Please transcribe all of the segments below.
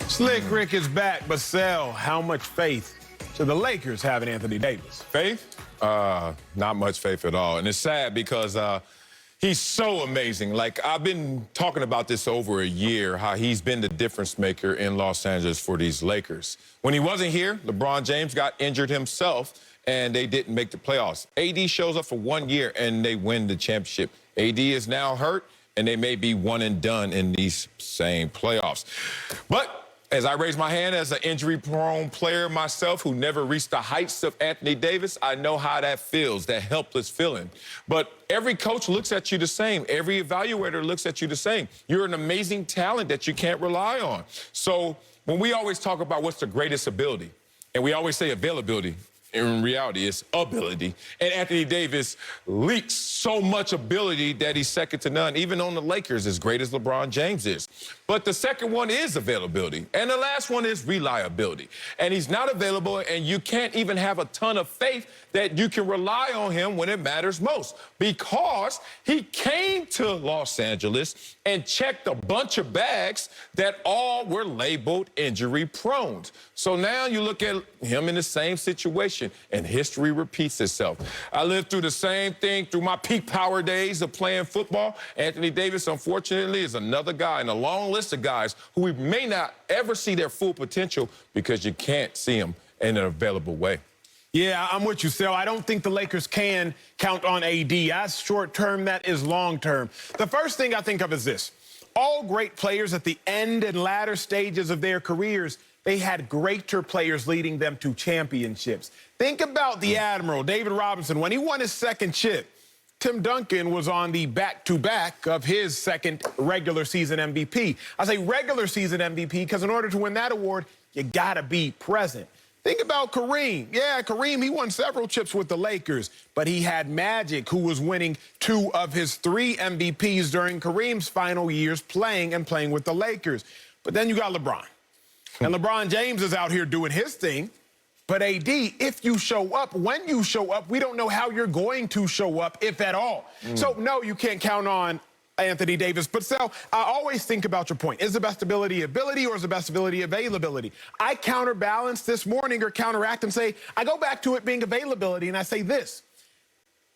Slick Rick is back, but Sal, how much faith do the Lakers have in Anthony Davis? Faith? Not much faith at all. And it's sad because he's so amazing. Like, I've been talking about this over a year, how he's been the difference maker in Los Angeles for these Lakers. When he wasn't here, LeBron James got injured himself, and they didn't make the playoffs. AD shows up for 1 year, and they win the championship. AD is now hurt, and they may be one and done in these same playoffs. But as I raise my hand as an injury-prone player myself who never reached the heights of Anthony Davis, I know how that feels, that helpless feeling. But every coach looks at you the same. Every evaluator looks at you the same. You're an amazing talent that you can't rely on. So when we always talk about what's the greatest ability, and we always say availability, in reality, it's ability. And Anthony Davis leaks so much ability that he's second to none, even on the Lakers, as great as LeBron James is. But the second one is availability. And the last one is reliability. And he's not available, and you can't even have a ton of faith that you can rely on him when it matters most. Because he came to Los Angeles and checked a bunch of bags that all were labeled injury-prone. So now you look at him in the same situation, and history repeats itself. I lived through the same thing through my peak power days of playing football. Anthony Davis, unfortunately, is another guy in a long list of guys who we may not ever see their full potential because you can't see them in an available way. Yeah, I'm with you, Sal. I don't think the Lakers can count on AD. That's short-term, that is long-term. The first thing I think of is this. All great players at the end and latter stages of their careers, they had greater players leading them to championships. Think about the Admiral, David Robinson. When he won his second chip, Tim Duncan was on the back-to-back of his second regular season MVP. I say regular season MVP because in order to win that award, you gotta be present. Think about Kareem. Yeah, Kareem, he won several chips with the Lakers, but he had Magic, who was winning 2 of his 3 MVPs during Kareem's final years playing with the Lakers. But then you got LeBron. And LeBron James is out here doing his thing. But AD, if you show up, when you show up, we don't know how you're going to show up, if at all. So, no, you can't count on Anthony Davis. But, Sal, I always think about your point. Is the best ability or is the best ability availability? I counterbalance this morning or counteract and say, I go back to it being availability, and I say this.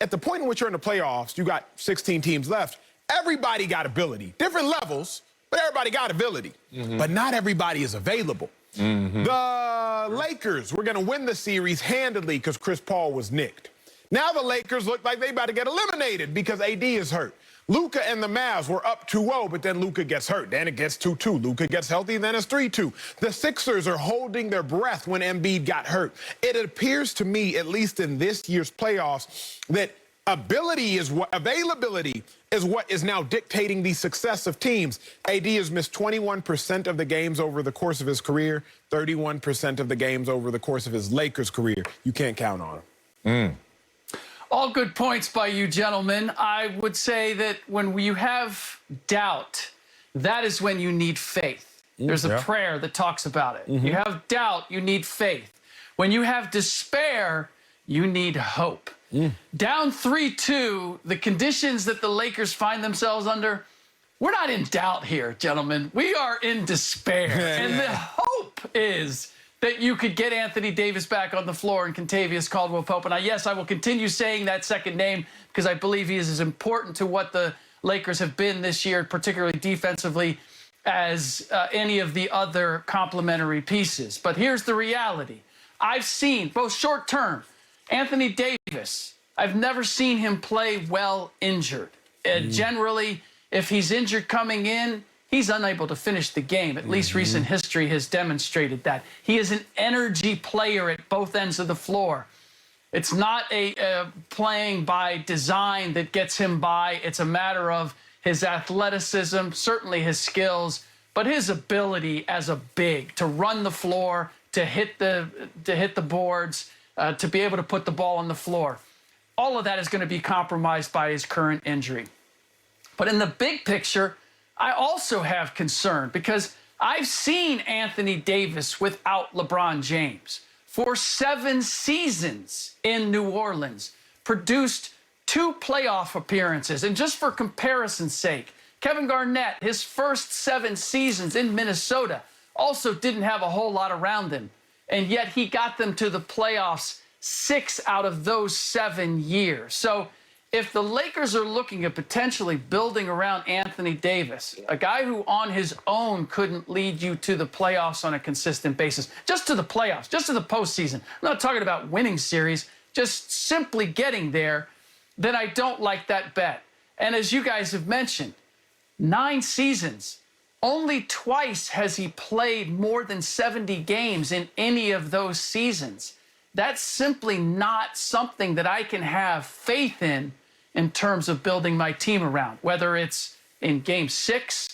At the point in which you're in the playoffs, you got 16 teams left. Everybody got ability. Different levels, but everybody got ability. But not everybody is available. The Lakers were going to win the series handedly because Chris Paul was nicked. Now the Lakers look like they about to get eliminated because AD is hurt. Luka and the Mavs were up 2-0, but then Luka gets hurt. Then it gets 2-2. Luka gets healthy, then it's 3-2. The Sixers are holding their breath when Embiid got hurt. It appears to me, at least in this year's playoffs, that availability is what is now dictating the success of teams. AD has missed 21% of the games over the course of his career, 31% of the games over the course of his Lakers career. You can't count on him. All good points by you, gentlemen. I would say that when you have doubt, that is when you need faith. There's a prayer that talks about it. You have doubt, you need faith. When you have despair, you need hope. Down 3-2, the conditions that the Lakers find themselves under, we're not in doubt here, gentlemen. We are in despair. And the hope is that you could get Anthony Davis back on the floor and Kentavious Caldwell-Pope. And yes, I will continue saying that second name because I believe he is as important to what the Lakers have been this year, particularly defensively, as any of the other complementary pieces. But here's the reality. I've seen, both short-term, Anthony Davis, I've never seen him play well injured. Generally, if he's injured coming in, he's unable to finish the game. At least recent history has demonstrated that. He is an energy player at both ends of the floor. It's not a playing by design that gets him by. It's a matter of his athleticism, certainly his skills, but his ability as a big to run the floor, to hit the boards, to be able to put the ball on the floor. All of that is going to be compromised by his current injury. But in the big picture, I also have concern because I've seen Anthony Davis without LeBron James for 7 seasons in New Orleans, produced 2 playoff appearances. And just for comparison's sake, Kevin Garnett, his first 7 seasons in Minnesota, also didn't have a whole lot around him. And yet he got them to the playoffs 6 out of those 7 years. So if the Lakers are looking at potentially building around Anthony Davis, a guy who on his own couldn't lead you to the playoffs on a consistent basis, just to the playoffs, just to the postseason, I'm not talking about winning series, just simply getting there, then I don't like that bet. And as you guys have mentioned, 9 seasons, only twice has he played more than 70 games in any of those seasons. That's simply not something that I can have faith in terms of building my team around, whether it's in Game 6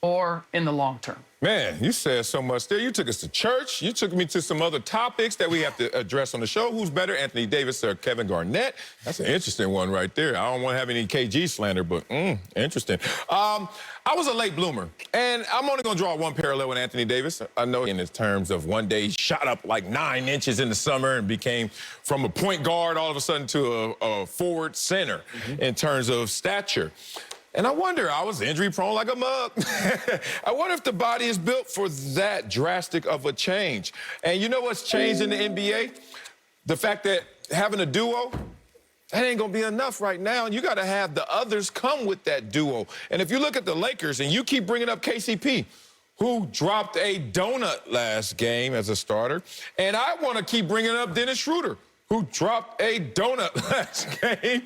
or in the long term. Man, you said so much there. You took us to church. You took me to some other topics that we have to address on the show. Who's better, Anthony Davis or Kevin Garnett? That's an interesting one right there. I don't want to have any KG slander, but interesting. I was a late bloomer, and I'm only going to draw one parallel with Anthony Davis. I know in terms of one day he shot up like 9 inches in the summer and became from a point guard all of a sudden to a forward center in terms of stature. And I wonder, I was injury prone like a mug. I wonder if the body is built for that drastic of a change. And you know what's changed in the NBA? The fact that having a duo, that ain't gonna be enough right now. And you gotta have the others come with that duo. And if you look at the Lakers and you keep bringing up KCP, who dropped a donut last game as a starter, and I wanna keep bringing up Dennis Schroeder, who dropped a donut last game.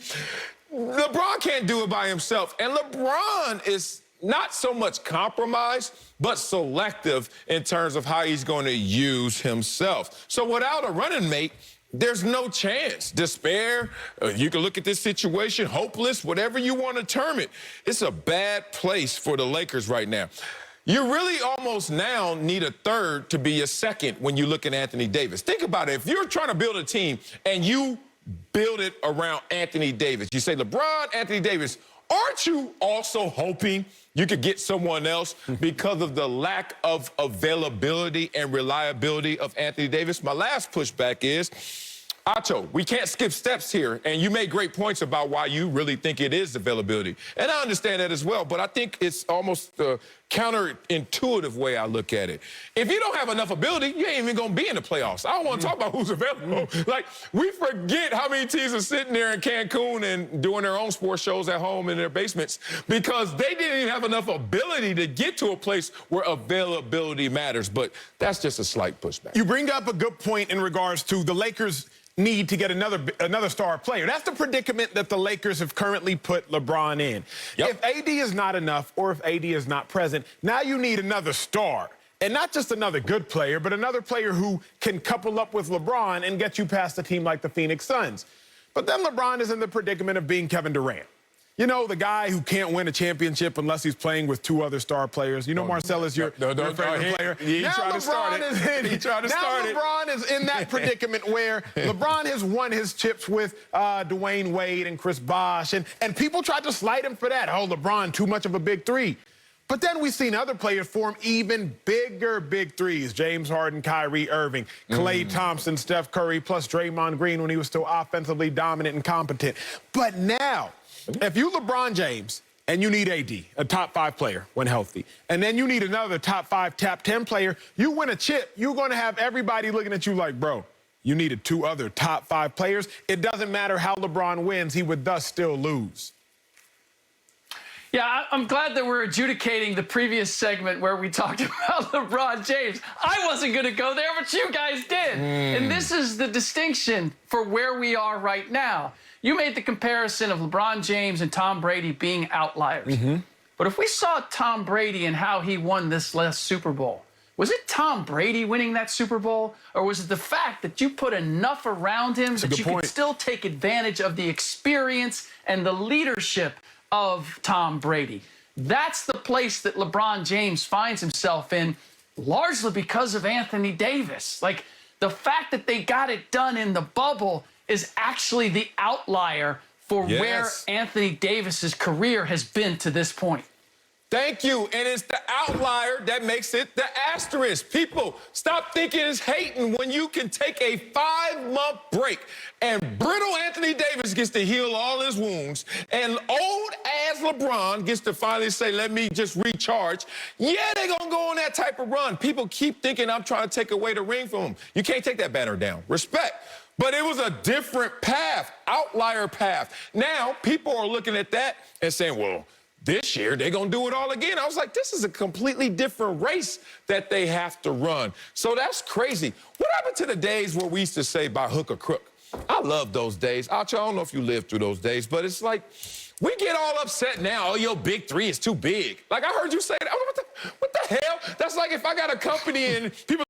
LeBron can't do it by himself. And LeBron is not so much compromised, but selective in terms of how he's going to use himself. So without a running mate, there's no chance. Despair, you can look at this situation, hopeless, whatever you want to term it. It's a bad place for the Lakers right now. You really almost now need a third to be a second when you look at Anthony Davis. Think about it. If you're trying to build a team and you build it around Anthony Davis. You say, LeBron, Anthony Davis, aren't you also hoping you could get someone else because of the lack of availability and reliability of Anthony Davis? My last pushback is, Acho, we can't skip steps here, and you made great points about why you really think it is availability. And I understand that as well, but I think it's almost the counterintuitive way I look at it. If you don't have enough ability, you ain't even gonna be in the playoffs. I don't wanna talk about who's available. Like, we forget how many teams are sitting there in Cancun and doing their own sports shows at home in their basements because they didn't even have enough ability to get to a place where availability matters. But that's just a slight pushback. You bring up a good point in regards to the Lakers need to get another star player. That's the predicament that the Lakers have currently put LeBron in. Yep. If AD is not enough or if AD is not present, now you need another star. And not just another good player, but another player who can couple up with LeBron and get you past a team like the Phoenix Suns. But then LeBron is in the predicament of being Kevin Durant. You know, the guy who can't win a championship unless he's playing with 2 other star players. You know, Marcel is your favorite player. He tried to start it. He tried to start it. Now LeBron is in that predicament where LeBron has won his chips with Dwayne Wade and Chris Bosh, and people tried to slight him for that. Oh, LeBron, too much of a big three. But then we've seen other players form even bigger big threes. James Harden, Kyrie Irving, Klay Thompson, Steph Curry, plus Draymond Green when he was still offensively dominant and competent. But now, if you LeBron James and you need AD, a top 5 player when healthy, and then you need another top 5, top 10 player, you win a chip, you're going to have everybody looking at you like, bro, you needed 2 other top 5 players. It doesn't matter how LeBron wins, he would thus still lose. Yeah, I'm glad that we're adjudicating the previous segment where we talked about LeBron James. I wasn't going to go there, but you guys did. And this is the distinction for where we are right now. You made the comparison of LeBron James and Tom Brady being outliers. But if we saw Tom Brady and how he won this last Super Bowl, was it Tom Brady winning that Super Bowl? Or was it the fact that you put enough around him that you could still take advantage of the experience and the leadership of Tom Brady? That's the place that LeBron James finds himself in, largely because of Anthony Davis. Like, the fact that they got it done in the bubble is actually the outlier for where Anthony Davis's career has been to this point. Thank you. And it's the outlier that makes it the asterisk. People, stop thinking it's hating when you can take a 5-month break and brittle Anthony Davis gets to heal all his wounds and old-ass LeBron gets to finally say, let me just recharge. Yeah, they're going to go on that type of run. People keep thinking I'm trying to take away the ring from them. You can't take that banner down. Respect. But it was a different path, outlier path. Now, people are looking at that and saying, well, this year, they're going to do it all again. I was like, this is a completely different race that they have to run. So that's crazy. What happened to the days where we used to say by hook or crook? I love those days. I don't know if you lived through those days, but it's like, we get all upset now. Oh, your big three is too big. Like I heard you say that. What the hell? That's like if I got a company and people